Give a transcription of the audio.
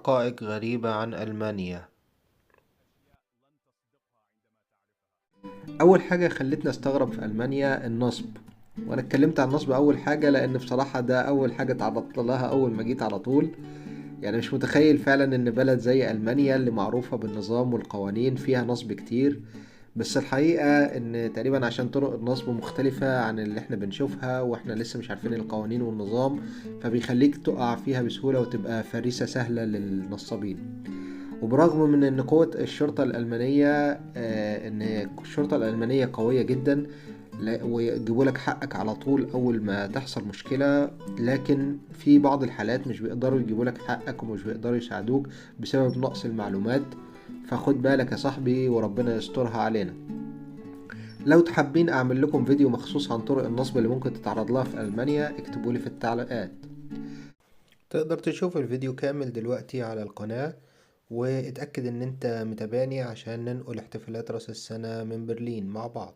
حقائق غريبة عن ألمانيا. أول حاجة خلتني أستغرب في ألمانيا النصب. وأنا اتكلمت عن النصب أول حاجة لأن بصراحة ده أول حاجة تعرضت لها أول ما جيت على طول. يعني مش متخيل فعلا إن بلد زي ألمانيا اللي معروفة بالنظام والقوانين فيها نصب كتير. بس الحقيقة إن تقريبا عشان طرق النصب مختلفة عن اللي احنا بنشوفها واحنا لسه مش عارفين القوانين والنظام، فبيخليك تقع فيها بسهولة وتبقى فريسة سهلة للنصابين. وبرغم من ان قوة الشرطة الألمانية ان الشرطة الألمانية قوية جدا، ويجيبوا لك حقك على طول اول ما تحصل مشكلة، لكن في بعض الحالات مش بيقدروا يجيبوا لك حقك ومش بيقدروا يساعدوك بسبب نقص المعلومات. فخد بالك يا صاحبي وربنا يسترها علينا. لو تحبين اعمل لكم فيديو مخصوص عن طرق النصب اللي ممكن تتعرض لها في ألمانيا اكتبولي في التعليقات. تقدر تشوف الفيديو كامل دلوقتي على القناة، واتأكد ان انت متابعني عشان ننقل احتفالات رأس السنة من برلين مع بعض.